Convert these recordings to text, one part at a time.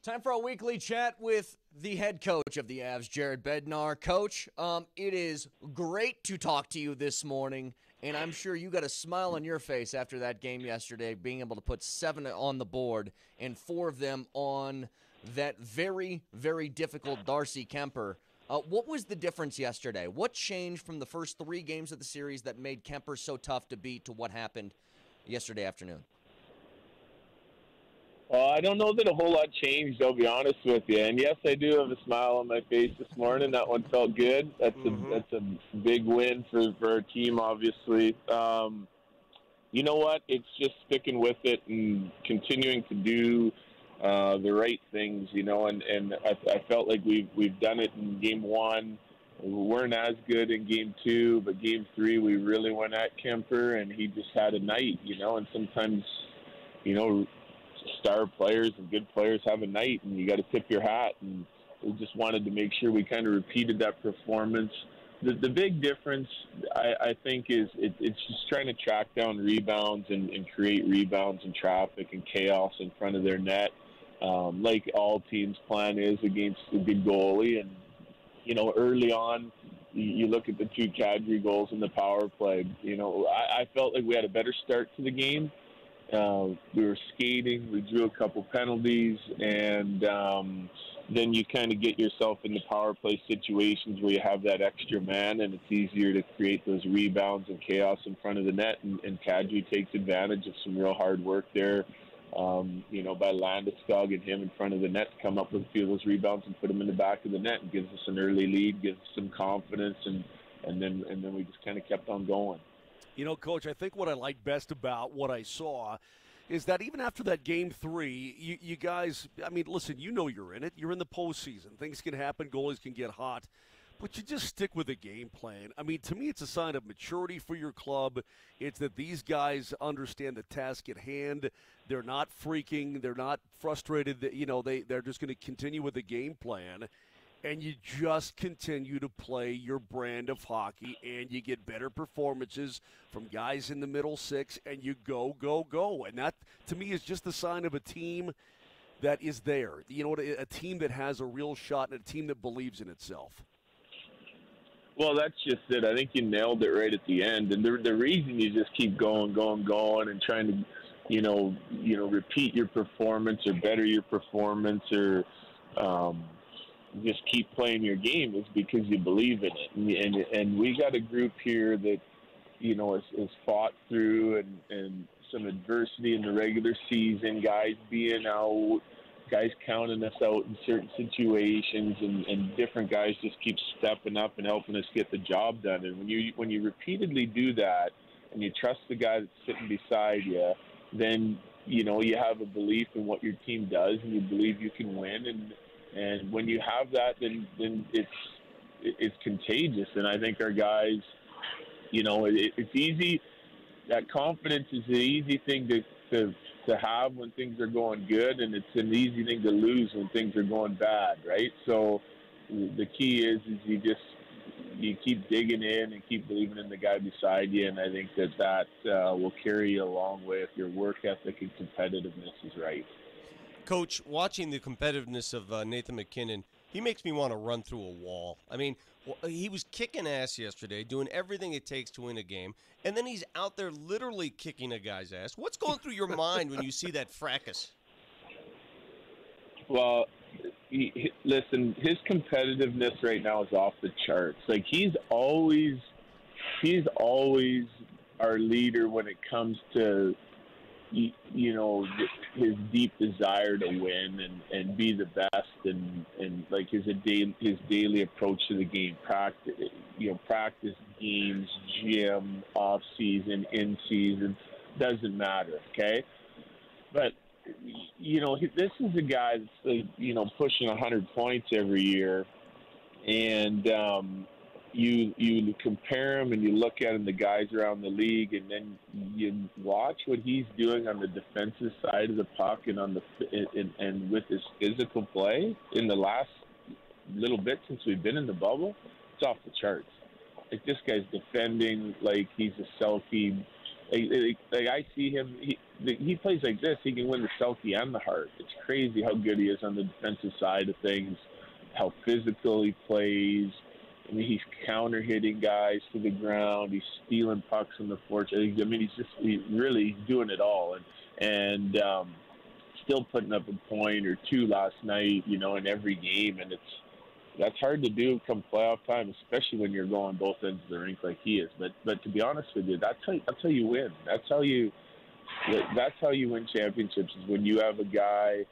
Time for a weekly chat with the head coach of the Avs, Jared Bednar. Coach, it is great to talk to you this morning, and I'm sure you got a smile on your face after that game yesterday, being able to put 7 on the board and 4 of them on that very, very difficult Darcy Kemper. What was the difference yesterday? What changed from the first 3 games of the series that made Kemper so tough to beat to what happened yesterday afternoon? I don't know that a whole lot changed, I'll be honest with you. And yes, I do have a smile on my face this morning. That one felt good. That's a big win for our team, obviously. You know what? It's just sticking with it and continuing to do the right things, you know. And I felt like we've done it in Game 1. We weren't as good in Game 2, but Game 3 we really went at Kemper, and he just had a night, you know. And sometimes, you know, star players and good players have a night, and you got to tip your hat. And we just wanted to make sure we kind of repeated that performance. The big difference, I think, is it's just trying to track down rebounds and create rebounds and traffic and chaos in front of their net, like all teams' plan is against a good goalie. And you know, early on, you look at the 2 Kadri goals in the power play. You know, I felt like we had a better start to the game. We were skating, we drew a couple penalties, and then you kind of get yourself in the power play situations where you have that extra man, and it's easier to create those rebounds and chaos in front of the net, and Kadri takes advantage of some real hard work there, you know, by Landeskog and him in front of the net to come up with a few of those rebounds and put them in the back of the net, and gives us an early lead, gives us some confidence, and then we just kind of kept on going. You know, Coach, I think what I like best about what I saw is that even after that Game 3, you guys, I mean, listen, you know you're in it. You're in the postseason. Things can happen. Goalies can get hot. But you just stick with the game plan. I mean, to me, it's a sign of maturity for your club. It's that these guys understand the task at hand. They're not freaking. They're not frustrated. You know, they're just going to continue with the game plan. And you just continue to play your brand of hockey, and you get better performances from guys in the middle 6, and you go, go, go. And that, to me, is just the sign of a team that is there. You know, a team that has a real shot and a team that believes in itself. Well, that's just it. I think you nailed it right at the end. And the reason you just keep going, and trying to, you know, repeat your performance or better your performance or just keep playing your game is because you believe in it. And we got a group here that, you know, has fought through and some adversity in the regular season, guys being out, guys counting us out in certain situations, and different guys just keep stepping up and helping us get the job done. And when you repeatedly do that and you trust the guy that's sitting beside you, then, you know, you have a belief in what your team does and you believe you can win. And when you have that, then it's contagious. And I think our guys, you know, it's easy. That confidence is an easy thing to have when things are going good, and it's an easy thing to lose when things are going bad, right? So the key is you keep digging in and keep believing in the guy beside you, and I think that will carry you a long way if your work ethic and competitiveness is right. Coach, watching the competitiveness of Nathan MacKinnon, he makes me want to run through a wall. I mean, he was kicking ass yesterday, doing everything it takes to win a game, and then he's out there literally kicking a guy's ass. What's going through your mind when you see that fracas? Well, listen, his competitiveness right now is off the charts. Like, he's always our leader when it comes to, you know, his deep desire to win and be the best, and like his daily approach to the game, practice games, gym, off season, in season, doesn't matter. Okay, but you know, this is a guy that's, you know, pushing 100 points every year, and you compare him and you look at him, the guys around the league, and then you watch what he's doing on the defensive side of the puck and and with his physical play in the last little bit since we've been in the bubble. It's off the charts. Like, this guy's defending like he's a Selkie like I see him. He plays like this. He can win the Selkie and the Hart. It's crazy how good he is on the defensive side of things, how physical he plays. I mean, he's counter hitting guys to the ground. He's stealing pucks from the forecheck. I mean, he's really doing it all, and still putting up a point or two last night, you know, in every game, and that's hard to do come playoff time, especially when you're going both ends of the rink like he is. But to be honest with you, that's how you win. That's how you win championships, is when you have a guy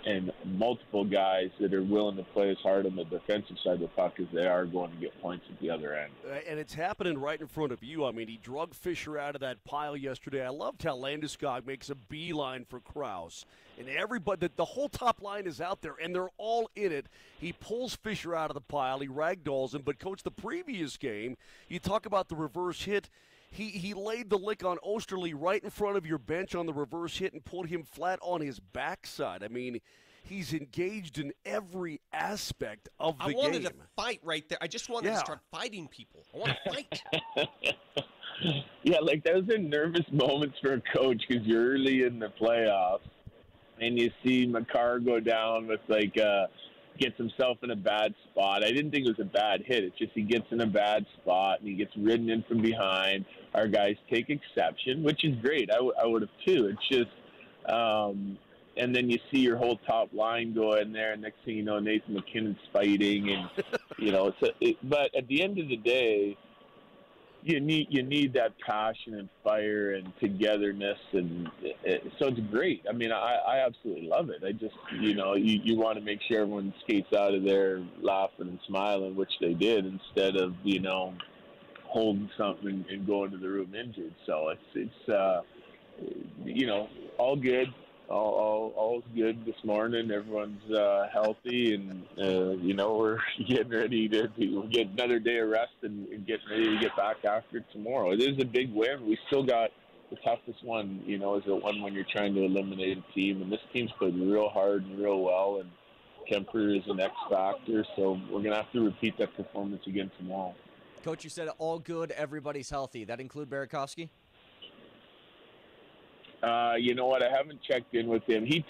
and multiple guys that are willing to play as hard on the defensive side of the puck as they are going to get points at the other end. And it's happening right in front of you. I mean, he drug Fisher out of that pile yesterday. I loved how Landeskog makes a beeline for Krause. And everybody, the whole top line is out there, and they're all in it. He pulls Fisher out of the pile. He ragdolls him. But, Coach, the previous game, you talk about the reverse hit. He laid the lick on Osterley right in front of your bench on the reverse hit and put him flat on his backside. I mean, he's engaged in every aspect of the game. I wanted to fight right there. I just wanted to start fighting people. I want to fight. Yeah, like those are nervous moments for a coach because you're early in the playoffs and you see Makar go down with gets himself in a bad spot. I didn't think it was a bad hit. It's just he gets in a bad spot and he gets ridden in from behind. Our guys take exception, which is great. I would have too. It's just, and then you see your whole top line go in there, and next thing you know, Nathan McKinnon's fighting, and you know. But at the end of the day, you need that passion and fire and togetherness, and so it's great. I mean, I absolutely love it. I just, you know, you want to make sure everyone skates out of there laughing and smiling, which they did, instead of, you know, holding something and going to the room injured. So it's you know, all good. All's good this morning. Everyone's healthy, and you know, we're getting ready to get another day of rest and getting ready to get back after it tomorrow. It is a big win. We still got the toughest one, you know, is the one when you're trying to eliminate a team, and this team's played real hard and real well, and Kemper is an X factor, so we're gonna have to repeat that performance again tomorrow. Coach, you said all good, everybody's healthy. That include Burakovsky? You know what? I haven't checked in with him. He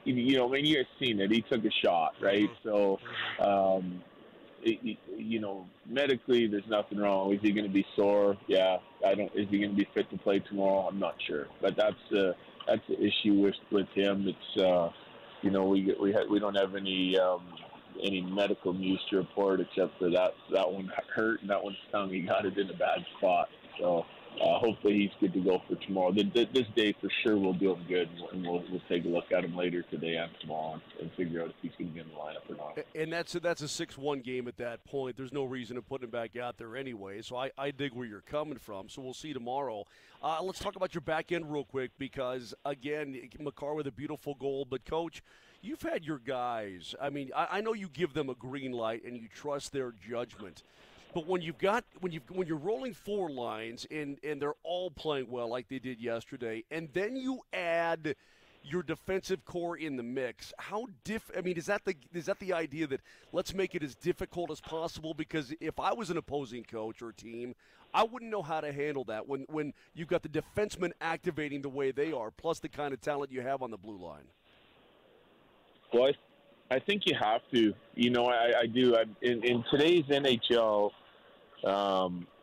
you know, when you've seen it, he took a shot, right? So, you know, medically, there's nothing wrong. Is he going to be sore? Yeah. Is he going to be fit to play tomorrow? I'm not sure. But that's the issue with him. It's you know, we don't have any medical news to report except for that one hurt and that one stung. He got it in a bad spot. So. Hopefully he's good to go for tomorrow. This day for sure will do him good, and we'll take a look at him later today and tomorrow and figure out if he's going to get in the lineup or not. And that's a 6-1 game at that point. There's no reason to put him back out there anyway, so I dig where you're coming from. So we'll see tomorrow. Let's talk about your back end real quick because, again, Makar with a beautiful goal. But, Coach, you've had your guys. I mean, I know you give them a green light and you trust their judgment. But when you're rolling four lines and they're all playing well like they did yesterday, and then you add your defensive core in the mix, is that the idea that let's make it as difficult as possible? Because if I was an opposing coach or team, I wouldn't know how to handle that when you've got the defensemen activating the way they are, plus the kind of talent you have on the blue line. Well, I think you have to. You know, I do. In today's NHL,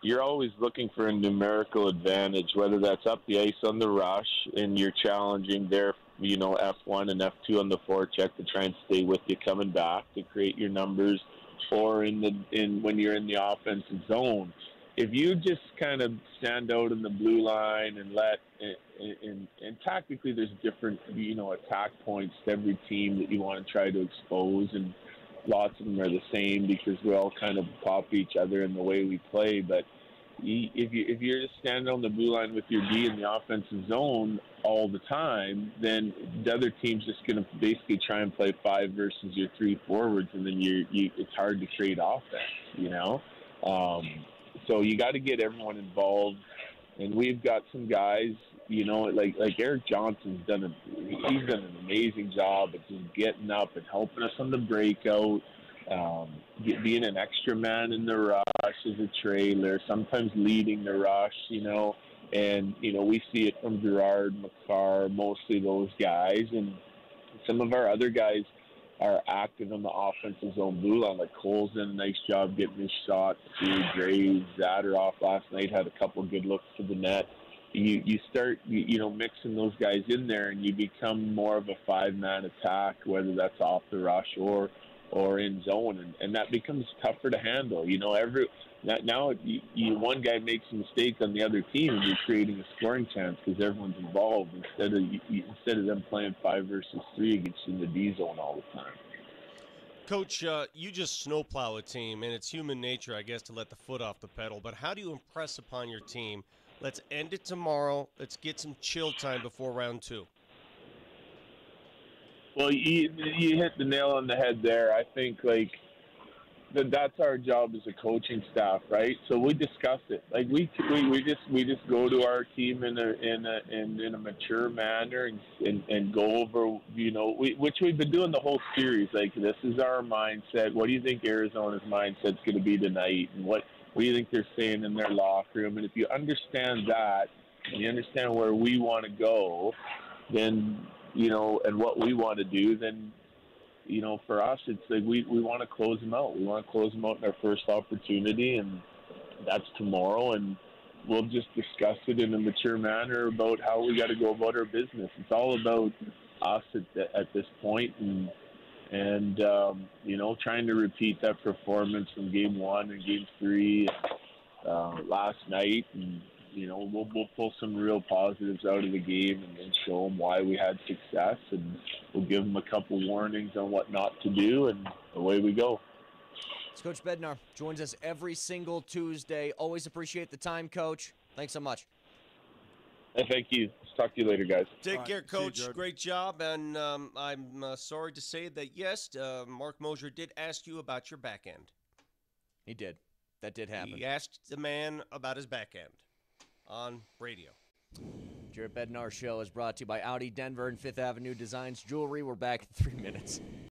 you're always looking for a numerical advantage, whether that's up the ice on the rush and you're challenging their, you know, F1 and F2 on the forecheck to try and stay with you coming back to create your numbers, or when you're in the offensive zone. If you just kind of stand out in the blue line and and tactically there's different, you know, attack points to every team that you want to try to expose, and lots of them are the same because we all kind of copy each other in the way we play. But if you're just standing on the blue line with your D in the offensive zone all the time, then the other team's just going to basically try and play 5 versus your 3 forwards, and then it's hard to trade offense, you know. So you got to get everyone involved, and we've got some guys, you know, like Eric Johnson's done an amazing job at just getting up and helping us on the breakout, being an extra man in the rush as a trailer, sometimes leading the rush, you know. And, we see it from Gerard, McCarr, mostly those guys. And some of our other guys are active in the offensive zone blue line. Like Cole's done a nice job getting his shots. Graves, Zadorov last night had a couple good looks to the net. You start, mixing those guys in there, and you become more of a five-man attack, whether that's off the rush or in zone, and that becomes tougher to handle. Now one guy makes a mistake on the other team, and you're creating a scoring chance because everyone's involved instead of them playing 5 versus 3 against you in the D zone all the time. Coach, you just snowplow a team, and it's human nature, I guess, to let the foot off the pedal. But how do you impress upon your team? Let's end it tomorrow. Let's get some chill time before round 2. Well, you hit the nail on the head there. I think that's our job as a coaching staff, right? So we discuss it. Like we just go to our team in a mature manner and go over, which we've been doing the whole series. Like, this is our mindset. What do you think Arizona's mindset's going to be tonight? And what do you think they're saying in their locker room? And if you understand that, and you understand where we want to go, then, and what we want to do, then, for us, it's like we want to close them out. We want to close them out in our first opportunity, and that's tomorrow. And we'll just discuss it in a mature manner about how we got to go about our business. It's all about us at this point, and trying to repeat that performance from Game 1 and Game 3 last night, and we'll pull some real positives out of the game and show them why we had success, and we'll give them a couple warnings on what not to do, and away we go. It's Coach Bednar. Joins us every single Tuesday. Always appreciate the time, Coach. Thanks so much. Hey, thank you. Talk to you later, guys. Take care, Coach. Great job. And I'm sorry to say that, yes, Mark Moser did ask you about your back end. He did. That did happen. He asked the man about his back end on radio. Jared Bednar Show is brought to you by Audi Denver and Fifth Avenue Designs Jewelry. We're back in 3 minutes.